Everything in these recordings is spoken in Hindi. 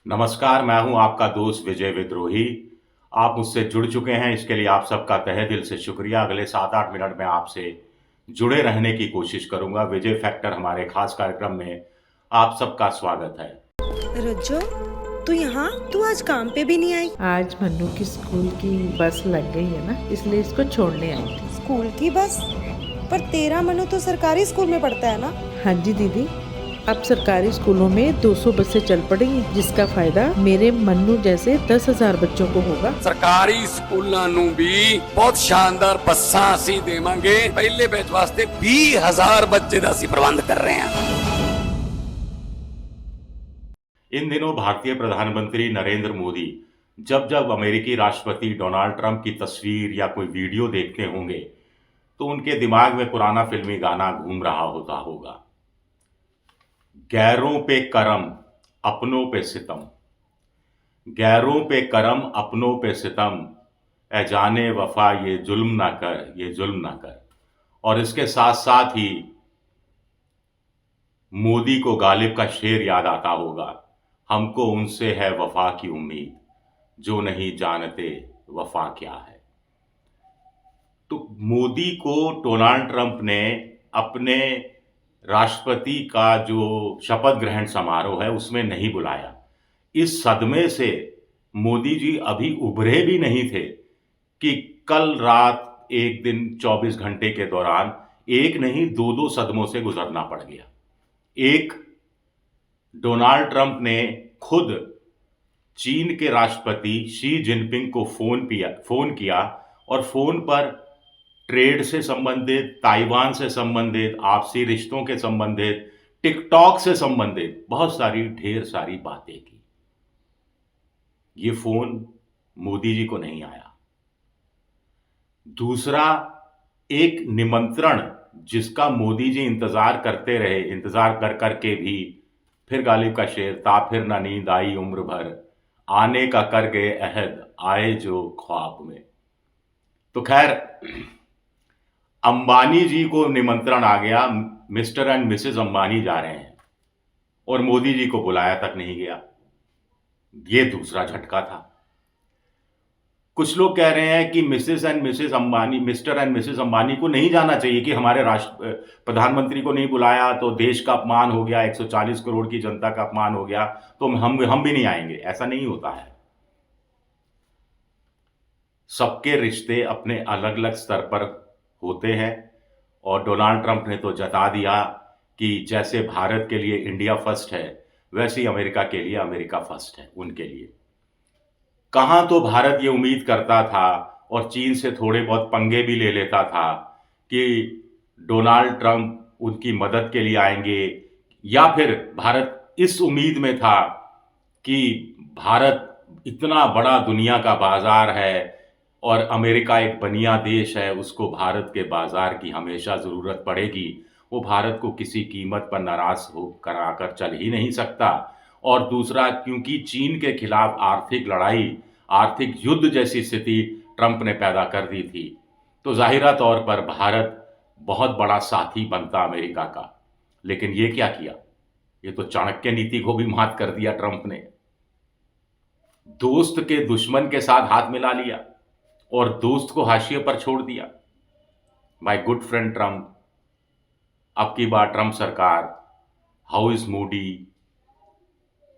नमस्कार, मैं हूं आपका दोस्त विजय विद्रोही। आप मुझसे जुड़ चुके हैं, इसके लिए आप सबका तहे दिल से शुक्रिया। अगले 7-8 मिनट में आपसे जुड़े रहने की कोशिश करूंगा। विजय फैक्टर हमारे खास कार्यक्रम में आप सबका स्वागत है। रज्जो, तू आज काम पे भी नहीं आई। आज मन्नू की स्कूल की बस लग गई है ना, इसलिए इसको छोड़ने आई थी। स्कूल की बस? पर तेरा मनु तो सरकारी स्कूल में पढ़ता है ना। हाँ जी दीदी, अब सरकारी स्कूलों में 200 बसें चल पड़ेंगी, जिसका फायदा मेरे मन्नू जैसे 10,000 बच्चों को होगा। सरकारी स्कूलों ਨੂੰ भी बहुत शानदार ਬੱਸਾਂ ਅਸੀਂ ਦੇਵਾਂਗੇ। ਪਹਿਲੇ ਬੈਚ ਵਾਸਤੇ 20,000 ਬੱਚੇ ਦਾ ਅਸੀਂ ਪ੍ਰਬੰਧ ਕਰ ਰਹੇ ਹਾਂ। इन दिनों भारतीय प्रधानमंत्री नरेंद्र मोदी जब जब अमेरिकी राष्ट्रपति डोनाल्ड ट्रंप की तस्वीर या कोई वीडियो देखते होंगे तो उनके दिमाग में पुराना फिल्मी गाना घूम रहा होता होगा। गैरों पे करम, अपनों पे सितम। गैरों पे करम, अपनों पे सितम। ए जाने वफा ये जुल्म ना कर, ये जुल्म ना कर। और इसके साथ साथ ही मोदी को गालिब का शेर याद आता होगा, हमको उनसे है वफा की उम्मीद, जो नहीं जानते वफा क्या है। तो मोदी को डोनाल्ड ट्रंप ने अपने राष्ट्रपति का जो शपथ ग्रहण समारोह है उसमें नहीं बुलाया। इस सदमे से मोदी जी अभी उभरे भी नहीं थे कि कल रात एक दिन 24 घंटे के दौरान एक नहीं दो दो सदमों से गुजरना पड़ गया। एक, डोनाल्ड ट्रंप ने खुद चीन के राष्ट्रपति शी जिनपिंग को फोन किया और फोन पर ट्रेड से संबंधित, ताइवान से संबंधित, आपसी रिश्तों के संबंधित, टिकटॉक से संबंधित बहुत सारी ढेर सारी बातें की। ये फोन मोदी जी को नहीं आया। दूसरा, एक निमंत्रण जिसका मोदी जी इंतजार करते रहे, इंतजार कर करके भी फिर गालिब का शेर था, फिर ना नींद आई उम्र भर, आने का कर गए अहद, आए जो ख्वाब में। तो खैर, अंबानी जी को निमंत्रण आ गया, मिस्टर एंड मिसेस अंबानी जा रहे हैं और मोदी जी को बुलाया तक नहीं गया। ये दूसरा झटका था। कुछ लोग कह रहे हैं कि मिस्टर एंड मिसेस अंबानी को नहीं जाना चाहिए कि हमारे प्रधानमंत्री को नहीं बुलाया तो देश का अपमान हो गया, 140 करोड़ की जनता का अपमान हो गया, तो हम भी नहीं आएंगे। ऐसा नहीं होता है। सबके रिश्ते अपने अलग अलग स्तर पर होते हैं और डोनाल्ड ट्रंप ने तो जता दिया कि जैसे भारत के लिए इंडिया फर्स्ट है, वैसे ही अमेरिका के लिए अमेरिका फर्स्ट है उनके लिए। कहाँ तो भारत ये उम्मीद करता था और चीन से थोड़े बहुत पंगे भी ले लेता था कि डोनाल्ड ट्रंप उनकी मदद के लिए आएंगे, या फिर भारत इस उम्मीद में था कि भारत इतना बड़ा दुनिया का बाजार है और अमेरिका एक बनिया देश है, उसको भारत के बाजार की हमेशा ज़रूरत पड़ेगी, वो भारत को किसी कीमत पर नाराज़ हो कराकर चल ही नहीं सकता। और दूसरा, क्योंकि चीन के खिलाफ आर्थिक लड़ाई, आर्थिक युद्ध जैसी स्थिति ट्रंप ने पैदा कर दी थी, तो ज़ाहिरा तौर पर भारत बहुत बड़ा साथी बनता अमेरिका का। लेकिन ये क्या किया? ये तो चाणक्य नीति को भी मात कर दिया ट्रंप ने। दोस्त के दुश्मन के साथ हाथ मिला लिया और दोस्त को हाशिए पर छोड़ दिया। माय गुड फ्रेंड ट्रंप, अब की बार ट्रंप सरकार, हाउ इज मोदी,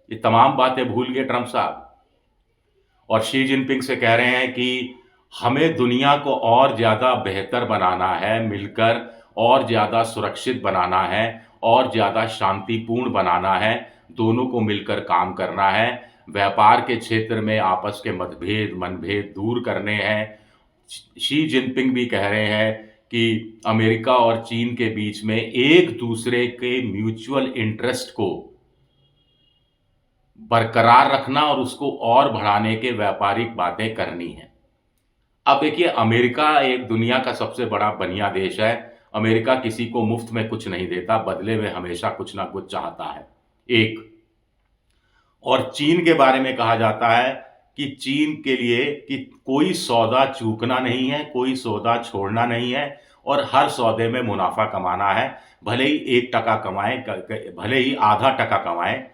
ये तमाम बातें भूल गए ट्रंप साहब और शी जिनपिंग से कह रहे हैं कि हमें दुनिया को और ज़्यादा बेहतर बनाना है, मिलकर और ज़्यादा सुरक्षित बनाना है और ज़्यादा शांतिपूर्ण बनाना है, दोनों को मिलकर काम करना है, व्यापार के क्षेत्र में आपस के मनभेद दूर करने हैं। शी जिनपिंग भी कह रहे हैं कि अमेरिका और चीन के बीच में एक दूसरे के म्यूचुअल इंटरेस्ट को बरकरार रखना और उसको और बढ़ाने के व्यापारिक बातें करनी है। अब देखिए, अमेरिका एक दुनिया का सबसे बड़ा बनिया देश है। अमेरिका किसी को मुफ्त में कुछ नहीं देता, बदले में हमेशा कुछ ना कुछ चाहता है। एक, और चीन के बारे में कहा जाता है कि चीन के लिए कि कोई सौदा चूकना नहीं है, कोई सौदा छोड़ना नहीं है और हर सौदे में मुनाफा कमाना है। भले ही 1 टका कमाएं, भले ही आधा टका कमाएं,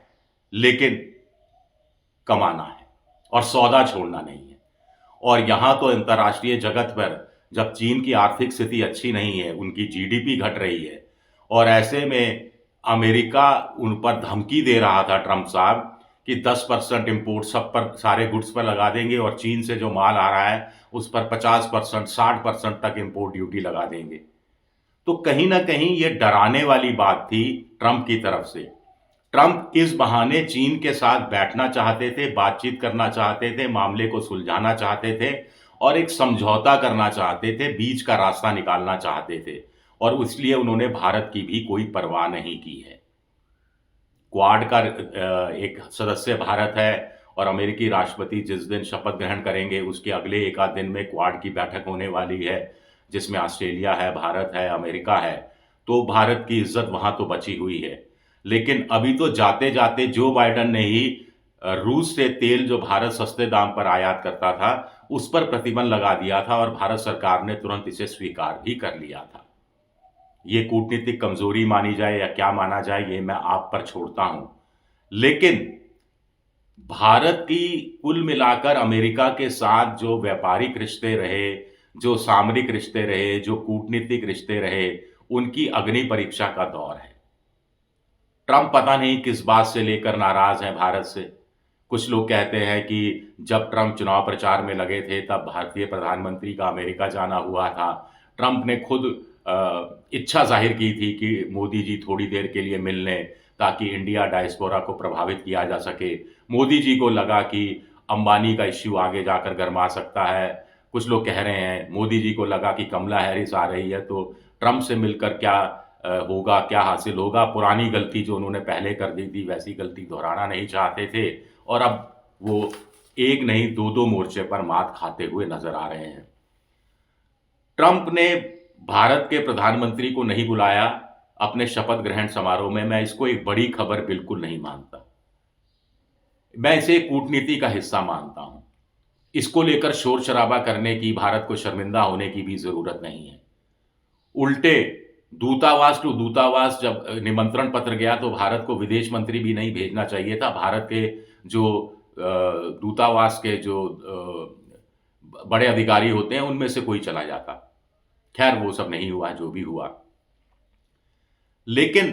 लेकिन कमाना है और सौदा छोड़ना नहीं है। और यहाँ तो अंतर्राष्ट्रीय जगत पर जब चीन की आर्थिक स्थिति अच्छी नहीं है, उनकी जीडीपी घट रही है, और ऐसे में अमेरिका उन पर धमकी दे रहा था ट्रंप साहब कि 10% इम्पोर्ट सब पर, सारे गुड्स पर लगा देंगे और चीन से जो माल आ रहा है उस पर 50%, 60% तक इम्पोर्ट ड्यूटी लगा देंगे। तो कहीं ना कहीं ये डराने वाली बात थी ट्रंप की तरफ से। ट्रंप इस बहाने चीन के साथ बैठना चाहते थे, बातचीत करना चाहते थे, मामले को सुलझाना चाहते थे और एक समझौता करना चाहते थे, बीच का रास्ता निकालना चाहते थे, और इसलिए उन्होंने भारत की भी कोई परवाह नहीं की है। क्वाड का एक सदस्य भारत है और अमेरिकी राष्ट्रपति जिस दिन शपथ ग्रहण करेंगे उसके अगले एक आध दिन में क्वाड की बैठक होने वाली है, जिसमें ऑस्ट्रेलिया है, भारत है, अमेरिका है। तो भारत की इज्जत वहां तो बची हुई है, लेकिन अभी तो जाते जाते जो बाइडन ने ही रूस से तेल जो भारत सस्ते दाम पर आयात करता था उस पर प्रतिबंध लगा दिया था और भारत सरकार ने तुरंत इसे स्वीकार भी कर लिया था। ये कूटनीतिक कमजोरी मानी जाए या क्या माना जाए, ये मैं आप पर छोड़ता हूं, लेकिन भारत की कुल मिलाकर अमेरिका के साथ जो व्यापारिक रिश्ते रहे, जो सामरिक रिश्ते रहे, जो कूटनीतिक रिश्ते रहे, उनकी अग्नि परीक्षा का दौर है। ट्रंप पता नहीं किस बात से लेकर नाराज हैं भारत से। कुछ लोग कहते हैं कि जब ट्रंप चुनाव प्रचार में लगे थे तब भारतीय प्रधानमंत्री का अमेरिका जाना हुआ था। ट्रंप ने खुद इच्छा जाहिर की थी कि मोदी जी थोड़ी देर के लिए मिल लें ताकि इंडिया डायस्पोरा को प्रभावित किया जा सके। मोदी जी को लगा कि अंबानी का इश्यू आगे जाकर गरमा सकता है। कुछ लोग कह रहे हैं मोदी जी को लगा कि कमला हैरिस आ रही है तो ट्रंप से मिलकर क्या होगा, क्या हासिल होगा। पुरानी गलती जो उन्होंने पहले कर दी थी वैसी गलती दोहराना नहीं चाहते थे और अब वो एक नहीं दो मोर्चे पर मात खाते हुए नजर आ रहे हैं। ट्रंप ने भारत के प्रधानमंत्री को नहीं बुलाया अपने शपथ ग्रहण समारोह में। मैं इसको एक बड़ी खबर बिल्कुल नहीं मानता। मैं इसे कूटनीति का हिस्सा मानता हूं। इसको लेकर शोर शराबा करने की, भारत को शर्मिंदा होने की भी जरूरत नहीं है। उल्टे दूतावास टू दूतावास जब निमंत्रण पत्र गया तो भारत को विदेश मंत्री भी नहीं भेजना चाहिए था। भारत के जो दूतावास के जो बड़े अधिकारी होते हैं उनमें से कोई चला जाता। खैर वो सब नहीं हुआ, जो भी हुआ। लेकिन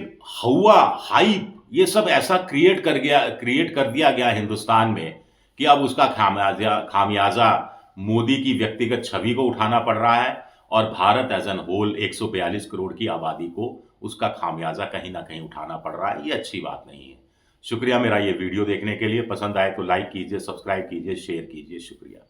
हुआ हाइप, ये सब ऐसा क्रिएट कर दिया गया हिंदुस्तान में कि अब उसका खामियाजा मोदी की व्यक्तिगत छवि को उठाना पड़ रहा है और Bharat as an whole 142 crore की आबादी को उसका खामियाजा कहीं ना कहीं उठाना पड़ रहा है। ये अच्छी बात नहीं है। शुक्रिया मेरा ये वीडियो देखने के लिए। पसंद आए तो लाइक कीजिए, सब्सक्राइब कीजिए, शेयर कीजिए। शुक्रिया।